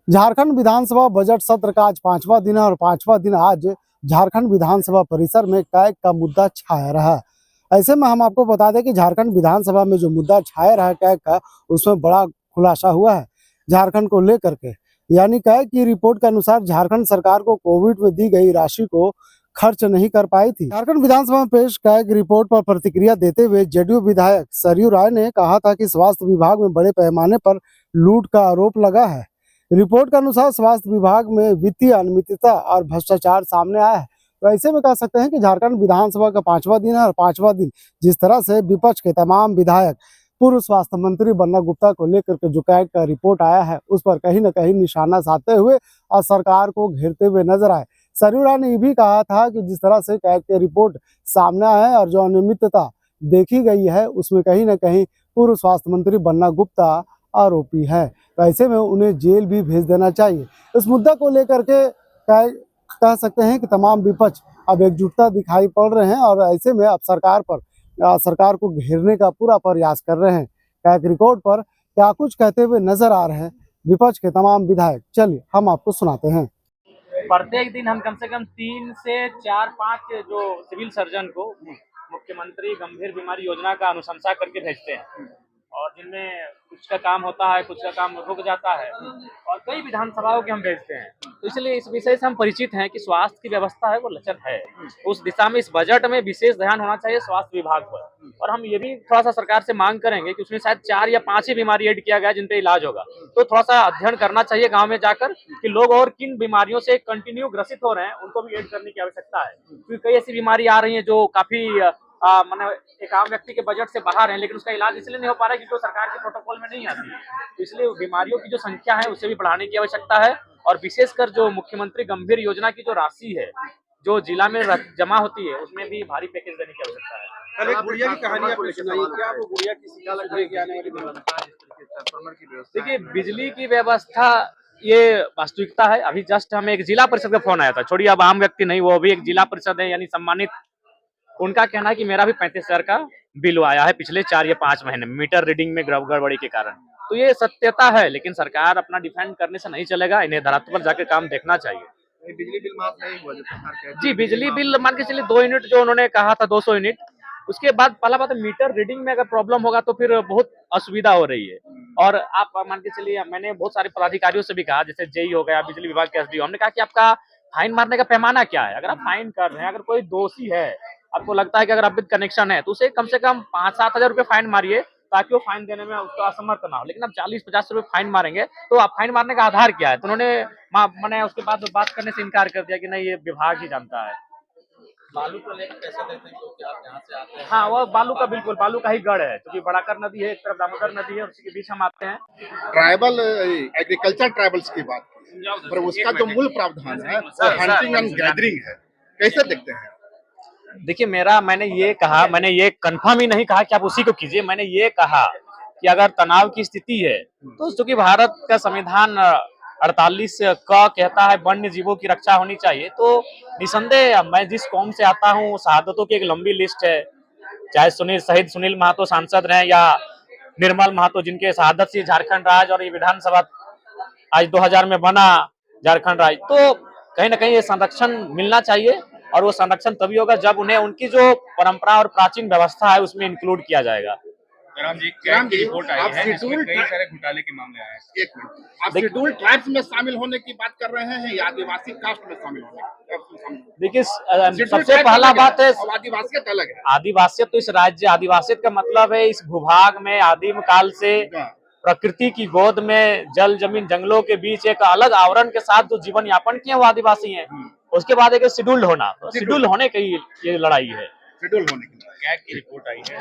झारखंड विधानसभा budget सत्र का आज पांचवा दिन है और पांचवा दिन आज झारखंड विधानसभा परिसर में कैग का मुद्दा छाया रहा। ऐसे में हम आपको बता दें कि झारखंड विधानसभा में जो मुद्दा छाया रहा कैग का, उसमें बड़ा खुलासा हुआ है झारखंड को लेकर के। यानी कैग की रिपोर्ट के अनुसार झारखंड सरकार को कोविड में दी गई राशि को खर्च नहीं कर पाई थी। झारखंड विधानसभा में पेश कैग रिपोर्ट पर प्रतिक्रिया देते हुए जेडीयू विधायक सरयू राय ने कहा था कि स्वास्थ्य विभाग में बड़े पैमाने पर लूट का आरोप लगा है। रिपोर्ट के अनुसार स्वास्थ्य विभाग में वित्तीय अनियमितता और भ्रष्टाचार सामने आया है। तो ऐसे में कह सकते हैं कि झारखंड विधानसभा का पांचवा दिन है और पांचवा दिन जिस तरह से विपक्ष के तमाम विधायक पूर्व स्वास्थ्य मंत्री बन्ना गुप्ता को लेकर के जो कैग का रिपोर्ट आया है उस पर कहीं न कहीं निशाना साधते हुए और सरकार को घेरते हुए नजर आए। सरयू राय ने ये भी कहा था कि जिस तरह से कैग के रिपोर्ट सामने आए और जो अनियमितता देखी गई है उसमें कहीं न कहीं पूर्व स्वास्थ्य मंत्री बन्ना गुप्ता आरोपी है। तो ऐसे में उन्हें जेल भी भेज देना चाहिए। इस मुद्दा को लेकर के कह सकते हैं कि तमाम विपक्ष अब एकजुटता दिखाई पड़ रहे हैं और ऐसे में अब सरकार को घेरने का पूरा प्रयास कर रहे हैं। कैग रिपोर्ट पर क्या कुछ कहते हुए नजर आ रहे हैं विपक्ष के तमाम विधायक, चलिए हम आपको सुनाते हैं। प्रत्येक दिन हम कम से कम 3 से 4-5 जो सिविल सर्जन को मुख्यमंत्री गंभीर बीमारी योजना का अनुशंसा करके भेजते हैं और जिनमें कुछ का काम होता है, कुछ का काम रुक जाता है और कई विधानसभाओं के हम भेजते हैं। तो इसलिए इस विषय से हम परिचित हैं कि स्वास्थ्य की व्यवस्था है वो लचर है। उस दिशा में इस बजट में विशेष ध्यान होना चाहिए स्वास्थ्य विभाग पर। और हम ये भी थोड़ा सा सरकार से मांग करेंगे कि उसमें शायद 4 या 5 ही बीमारी ऐड किया गया जिन पे इलाज होगा, तो थोड़ा सा अध्ययन करना चाहिए गाँव में जाकर कि लोग और किन बीमारियों से कंटिन्यू ग्रसित हो रहे हैं, उनको भी ऐड करने की आवश्यकता है। क्योंकि कई ऐसी बीमारी आ रही है जो काफी मैंने एक आम व्यक्ति के बजट से बाहर है, लेकिन उसका इलाज इसलिए नहीं हो पा रहा है क्योंकि वो सरकार के प्रोटोकॉल में नहीं आती है। तो इसलिए बीमारियों की जो संख्या है उसे भी बढ़ाने की आवश्यकता है और विशेषकर जो मुख्यमंत्री गंभीर योजना की जो राशि है जो जिला में जमा होती है उसमें भी भारी पैकेज देने की आवश्यकता है। कल एक गुड़िया की कहानी आपने सुनाई, क्या वो गुड़िया किसी का लग रही आने वाली ट्रांसफार्मर की व्यवस्था? देखिए, बिजली की व्यवस्था ये वास्तविकता है। अभी जस्ट हमें एक जिला परिषद का फोन आया था, छोड़िए अब आम व्यक्ति नहीं, वो भी एक जिला परिषद है यानी सम्मानित। उनका कहना है कि मेरा भी 35,000 का बिल आया है पिछले 4 या 5 महीने में मीटर रीडिंग में गड़बड़ी के कारण। तो ये सत्यता है, लेकिन सरकार अपना डिफेंड करने से नहीं चलेगा, इन्हें धरातल पर जाकर काम देखना चाहिए। बिजली बिल माफ नहीं हुआ जो सरकार कह रही है। जी, बिजली बिल मान के चलिए 2 यूनिट जो उन्होंने कहा था 200 यूनिट, उसके बाद पहला बात है मीटर रीडिंग में अगर प्रॉब्लम होगा तो फिर बहुत असुविधा हो रही है। और आप मान के चलिए, मैंने बहुत सारे पदाधिकारियों से भी कहा, जैसे जेई हो गया, बिजली विभाग के एसडीओ, हमने कहा कि आपका फाइन मारने का पैमाना क्या है? अगर आप फाइन कर रहे हैं, अगर कोई दोषी है, आपको लगता है कि अगर अवैध कनेक्शन है तो उसे कम से कम 5-7 हजार रुपए फाइन मारिए ताकि वो फाइन देने में उसका असमर्थ ना हो। लेकिन अब 40-50 रुपए फाइन मारेंगे तो आप फाइन मारने का आधार क्या है? तो उन्होंने मैंने उसके बाद बात करने से इनकार कर दिया कि नहीं, ये विभाग ही जानता है। बालू को लेकर कैसे देखते हैं क्योंकि आप यहाँ से आते हैं? हाँ, वो बालू का बिल्कुल बालू का ही गढ़ है, क्योंकि बड़ाकर नदी है, एक तरफ दामोदर नदी है, उसी के बीच हम आते हैं। ट्राइबल एग्रीकल्चर ट्राइबल्स की बात पर उसका जो मूल प्रावधान है वो हंटिंग एंड गैदरिंग है, कैसे देखते हैं? देखिए, मैंने ये कंफर्म ही नहीं कहा कि आप उसी को कीजिए। मैंने ये कहा कि अगर तनाव की स्थिति है तो चूंकि भारत का संविधान 48 क कहता है वन्य जीवों की रक्षा होनी चाहिए, तो निसंदेह मैं जिस कौम से आता हूँ शहादतों की एक लंबी लिस्ट है। चाहे शहीद सुनील महतो सांसद रहे या निर्मल महतो, जिनके शहादत से झारखंड राज्य और ये विधानसभा आज 2000 में बना झारखंड राज्य, तो कहीं ना कहीं ये संरक्षण मिलना चाहिए। और वो संरक्षण तभी होगा जब उन्हें उनकी जो परंपरा और प्राचीन व्यवस्था है उसमें इंक्लूड किया जाएगा। राम जी, कैग की रिपोर्ट आई है जिसमें कई सारे घोटाले के मामले आए हैं। एक मिनट, आप शेड्यूल ट्राइब्स में शामिल होने की बात कर रहे हैं या आदिवासी कास्ट में शामिल होने की? देखिए, सबसे पहला बात है आदिवासियत अलग है। आदिवासियत तो इस राज्य, आदिवासियत का मतलब है इस भूभाग में आदिम काल से प्रकृति की गोद में जल जमीन जंगलों के बीच एक अलग आवरण के साथ जो जीवन यापन किए वो आदिवासी हैं। उसके बाद एक शेड्यूल्ड होना, तो शेड्यूल होने की ये लड़ाई है। शेड्यूल होने की कैग की रिपोर्ट आई है,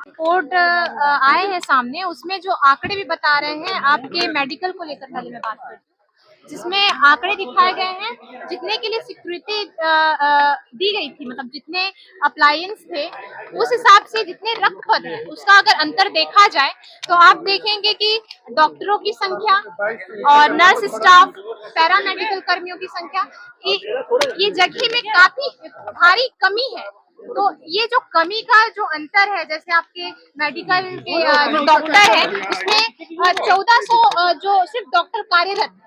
रिपोर्ट आए हैं सामने, उसमें जो आंकड़े भी बता रहे हैं आपके मेडिकल को लेकर पहले मैं बात करूं, जिसमें आंकड़े दिखाए गए हैं जितने के लिए सिक्योरिटी दी गई थी, मतलब जितने अप्लायंस थे उस हिसाब से जितने रक्त पद है उसका अगर अंतर देखा जाए तो आप देखेंगे कि डॉक्टरों की संख्या और नर्स स्टाफ, पैरामेडिकल कर्मियों की संख्या, ये जगह में काफी भारी कमी है। तो ये जो कमी का जो अंतर है, जैसे आपके मेडिकल के जो डॉक्टर है उसमें 1400 जो सिर्फ डॉक्टर कार्यरत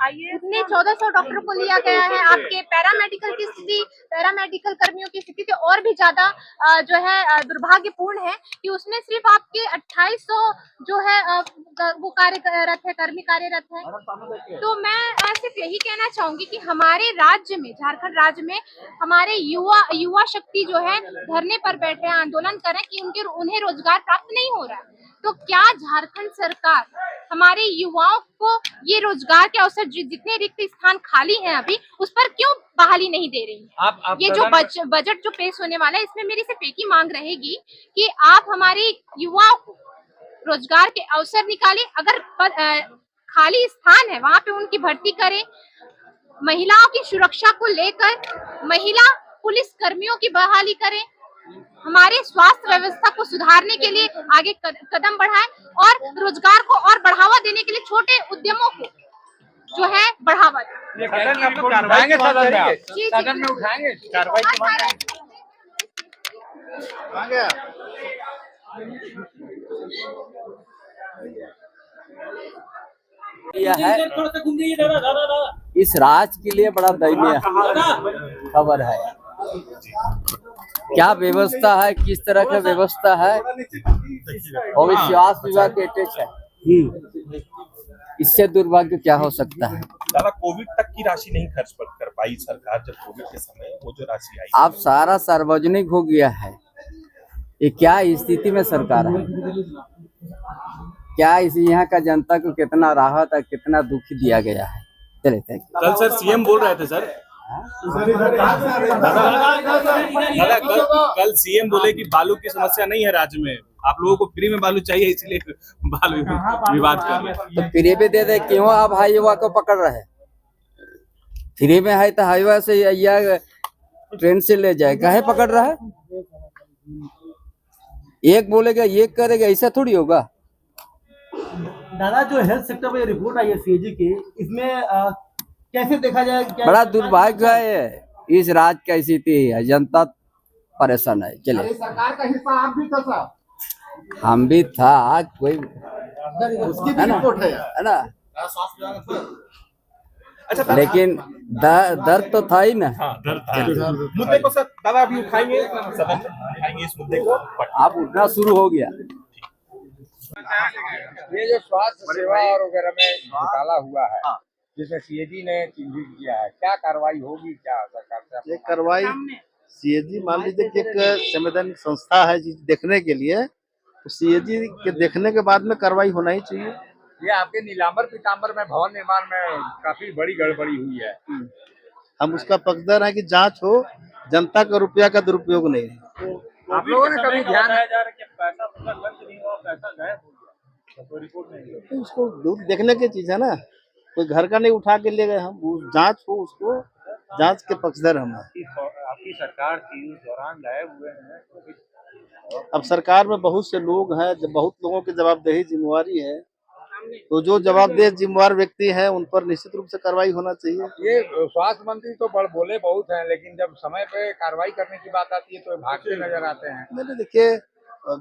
इतने 1400 डॉक्टर को लिया गया है। आपके पैरामेडिकल की स्थिति, पैरामेडिकल कर्मियों की स्थिति तो और भी ज्यादा जो है दुर्भाग्यपूर्ण है कि उसमें सिर्फ आपके 2800 जो है वो कार्यरत है, कर्मी कार्यरत है। तो मैं सिर्फ यही कहना चाहूंगी कि हमारे राज्य में, झारखंड राज्य में हमारे युवा शक्ति जो है धरने पर बैठे हैं, आंदोलन कर रहे हैं कि उन्हें रोजगार प्राप्त नहीं हो रहा है। तो क्या झारखंड सरकार हमारे युवाओं को ये रोजगार के अवसर जितने रिक्त स्थान खाली हैं अभी, उस पर क्यों बहाली नहीं दे रही? ये जो बजट जो पेश होने वाला है, इसमें मेरी सिर्फ एक ही मांग रहेगी कि आप हमारे युवाओं को रोजगार के अवसर निकालें। अगर खाली स्थान है वहां पे उनकी भर्ती करें। महिलाओं की सुरक्षा को लेकर महिला पुलिस कर्मियों की बहाली करें। हमारे स्वास्थ्य व्यवस्था को सुधारने के लिए आगे कदम बढ़ाएं और रोजगार को और बढ़ावा देने के लिए छोटे उद्यमों को जो है बढ़ावा दें। सदन में उठाएंगे कार्रवाई यह है इस राज्य के लिए बड़ा दयनीय खबर है। क्या व्यवस्था है, किस तरह का व्यवस्था है, और विश्वास विभाग के अटैच है। इससे दुर्भाग्य क्या हो सकता है? दादा, कोविड तक की राशि नहीं खर्च कर पाई सरकार, जब कोविड के समय वो जो राशि आई, अब सारा सार्वजनिक हो गया है। ये क्या स्थिति में सरकार है? क्या इस यहाँ का जनता को कितना राहत और कितना दुख दिया गया है? चले कल सर सीएम बोल रहे थे सर, दादा कल सीएम बोले कि बालू की समस्या नहीं है राज्य में, आप लोगों को फ्री में बालू चाहिए, इसलिए बालू विवाद कर रहे हैं। तो फ्री में दे दे, क्यों आप हाईवा को पकड़ रहे हैं? फ्री में है तो हाईवा से या ट्रेन से ले जाए, काहे पकड़ रहा है? एक बोलेगा एक करेगा, ऐसा थोड़ी होगा। दादा, जो हेल्थ सेक्टर में रिपोर्ट आई है सीएजी की, इसमें कैसे देखा जाए? बड़ा दुर्भाग्य है, इस राज्य का स्थिति है, जनता परेशान है। चलिए, सरकार का हिस्सा आप भी था साहब, हम भी था, कोई उसकी भी रिपोर्ट है ना। अच्छा, लेकिन दर्द तो था ही ना। हाँ, दर्द था। मुद्दे को सर दादा अभी उठाएंगे, सदन में उठाएंगे इस मुद्दे को। आप उठना शुरू हो गया। ये जो स्वास्थ्य सेवा और वगैरह में घोटाला हुआ है, जिसमें सीएजी ने चिन्हित किया है, क्या कार्रवाई होगी क्या सरकार से? ये कार्रवाई सीएजी मान लीजिए कि एक संवैधानिक संस्था है देखने के लिए, तो सीएजी के देखने के बाद में कार्रवाई होना ही चाहिए। ये आपके नीलांबर पीतांबर में भवन निर्माण में काफी बड़ी गड़बड़ी हुई है। हम उसका पक्षधर है कि जांच हो, जनता का रुपया का दुरुपयोग नहीं। आप लोगों ने कभी ध्यान तो उसको देखने की चीज है ना, कोई घर का नहीं उठा के ले गए हम, जांच हो, उसको जांच के पक्षधर हम हैं। आपकी सरकार थी, उस दौरान गायब हुए हैं। अब सरकार में बहुत से लोग हैं, जब बहुत लोगों की जवाबदेही जिम्मेवारी है, तो जो जवाबदेह जिम्मेवार व्यक्ति है उन पर निश्चित रूप से कार्रवाई होना चाहिए। ये स्वास्थ्य मंत्री तो बड़ बोले बहुत हैं, लेकिन जब समय पे कार्रवाई करने की बात आती है तो भागते नजर आते हैं। मैंने देखिए,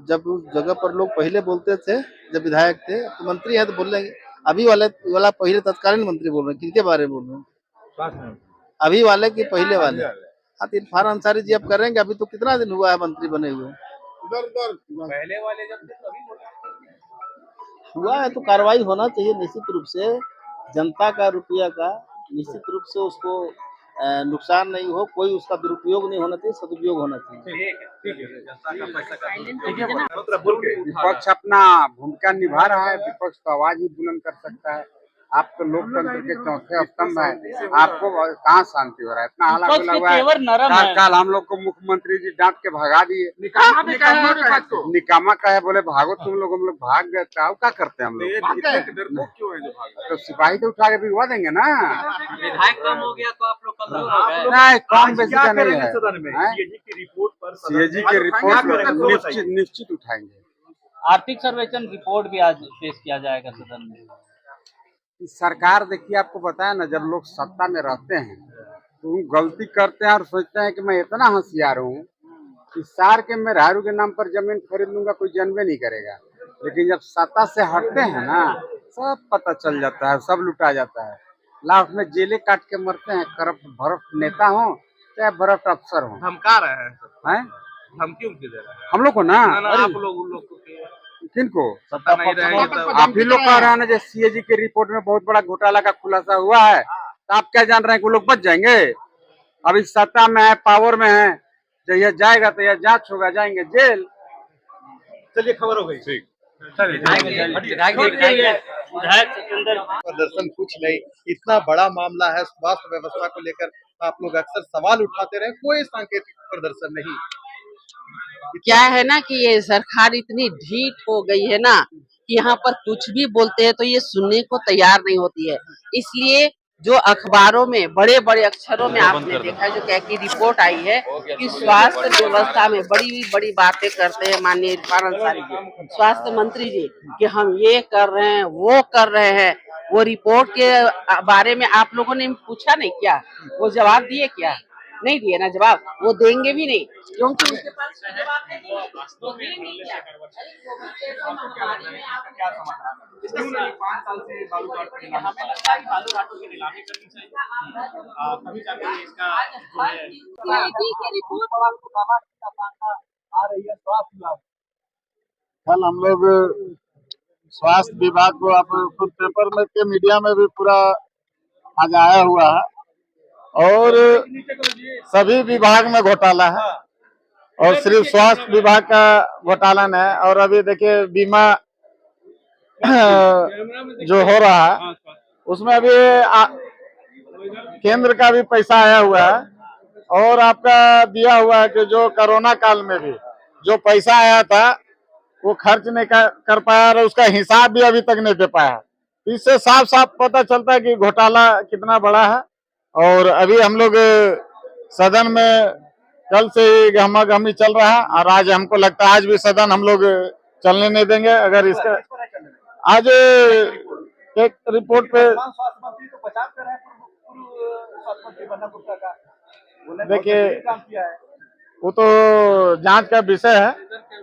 जब उस जगह पर लोग पहले बोलते थे, जब विधायक थे, तो मंत्री है तो बोल लेंगे। अभी वाला पहले तत्कालीन मंत्री बोल रहे हैं, किसके बारे में बोल रहे हैं? अभी वाले की पहले वाले? हाँ, तो इरफान अंसारी जी अब करेंगे। अभी तो कितना दिन हुआ है मंत्री बने हुए? पहले वाले जब हुआ है तो कार्रवाई होना चाहिए निश्चित रूप से। जनता का रुपया का निश्चित रूप से उसको नुकसान नहीं हो, कोई उसका दुरुपयोग नहीं होना चाहिए, सदुपयोग होना चाहिए। विपक्ष अपना भूमिका निभा रहा है, विपक्ष तो आवाज ही बुलंद कर सकता है। आप तो लोकतंत्र के चौथे स्तंभ है, आपको कहाँ शांति हो रहा है? इतना हल्ला गुल्ला हुआ है। कल हम लोग को मुख्यमंत्री जी डांट के भगा दिए। निकामा कहे, बोले भागो तुम लोग। हम लोग भाग गए, क्या करते हैं हम लोग? तो सिपाही तो उठा के भिगवा देंगे ना। विधायक कम हो गया तो आप लोग नहीं, कम बेसी का नहीं है। सीएजी की रिपोर्ट निश्चित उठाएंगे। आर्थिक सर्वेक्षण रिपोर्ट भी आज पेश किया जाएगा सदन में। सरकार देखिए, आपको बताया ना, जब लोग सत्ता में रहते हैं तो वो गलती करते हैं और सोचते हैं कि मैं इतना होशियार हूँ इस शहर के मेहरारू के नाम पर जमीन खरीद लूंगा, कोई जानबे नहीं करेगा। लेकिन जब सत्ता से हटते हैं ना, सब पता चल जाता है, सब लुटा जाता है। लाख में जेलें काट के मरते हैं, करप्ट भरप्ट नेता हो चाहे भरप्ट अफसर हो। धमका रहे हैं हैं धमकी उमकी दे रहे हैं हम लोग को ना, आप लोग उन लोग को किनको सत्ता नहीं रहेगी तो आप ही लोग कह रहे हैं ना, जैसे सीएजी के रिपोर्ट में बहुत बड़ा घोटाला का खुलासा हुआ है, तो आप क्या जान रहे हैं कि वो लोग बच जाएंगे? अभी सत्ता में है, पावर में है, जब यह जाएगा तो यह जांच होगा, जाएंगे जेल। चलिए, खबर हो गई। ठीक प्रदर्शन कुछ नहीं, इतना बड़ा मामला है स्वास्थ्य व्यवस्था को लेकर आप लोग अक्सर सवाल उठाते रहे, कोई सांकेतिक प्रदर्शन नहीं। क्या है ना कि ये सरकार इतनी ढीठ हो गई है ना कि यहाँ पर कुछ भी बोलते हैं तो ये सुनने को तैयार नहीं होती है। इसलिए जो अखबारों में बड़े बड़े अक्षरों में आपने देखा है, जो क्या की रिपोर्ट आई है कि स्वास्थ्य व्यवस्था में बड़ी बड़ी बातें करते हैं माननीय इरफान अंसारी जी, स्वास्थ्य मंत्री जी, कि हम ये कर रहे हैं, वो कर रहे हैं। वो रिपोर्ट के बारे में आप लोगों ने पूछा नहीं क्या? वो जवाब दिए क्या? नहीं दिए ना जवाब, वो देंगे भी नहीं, क्योंकि उनके पास जवाब नहीं है। वो देंगे क्या? क्यों नहीं 5 साल से बालू घाट पर नीलामी? हमें लगता है कि बालू घाटों की नीलामी करनी चाहिए, तभी जाके इसका जो है सीएजी की रिपोर्ट आ रही है स्वास्थ्य विभाग। कल हम लोग स्वास्थ्य विभाग को आप खुद पेपर में के मीडिया में भी पूरा आज आया हुआ है, और सभी विभाग में घोटाला है, और सिर्फ स्वास्थ्य विभाग का घोटाला नहीं है। और अभी देखिए बीमा जो हो रहा है उसमें अभी केंद्र का भी पैसा आया हुआ है, और आपका दिया हुआ है कि जो कोरोना काल में भी जो पैसा आया था वो खर्च नहीं कर पाया, और उसका हिसाब भी अभी तक नहीं दे पाया। इससे साफ साफ पता चलता है कि घोटाला कितना बड़ा है। और अभी हम लोग सदन में कल से ही गहमा-गहमी चल रहा है, और आज हमको लगता है आज भी सदन हम लोग चलने नहीं देंगे। अगर इसका आज एक रिपोर्ट पे स्वास्थ्य मंत्री तो बचाव कर रहे हैं पूर्व स्वास्थ्य मंत्री बन्ना गुप्ता का, देखिए काम किया है। वो तो जांच का विषय है,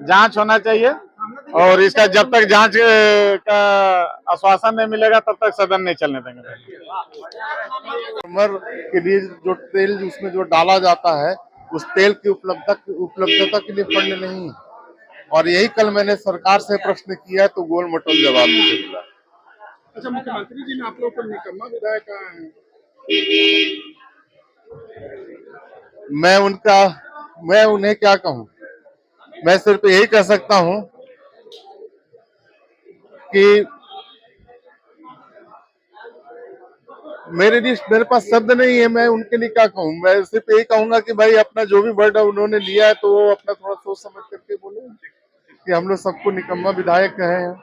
जांच होना चाहिए, और इसका जब तक जांच का आश्वासन नहीं मिलेगा तब तक सदन नहीं चलने देंगे। कमर के लिए जो तेल उसमें जो डाला जाता है, उस तेल की उपलब्धता के लिए फंड नहीं। और यही कल मैंने सरकार से प्रश्न किया तो गोल मटोल जवाब मुझे मिला। अच्छा, मुख्यमंत्री जी ने आप लोग को निकम्मा विधायक कहा है। मैं उन्हें क्या कहूँ, मैं सिर्फ यही कह सकता हूँ कि मेरे पास शब्द नहीं है, मैं उनके लिए क्या कहूँ। मैं सिर्फ यही कहूंगा कि भाई अपना जो भी वर्ड उन्होंने लिया है तो वो अपना थोड़ा सोच समझ करके बोले कि हम लोग सबको निकम्मा विधायक कहे हैं।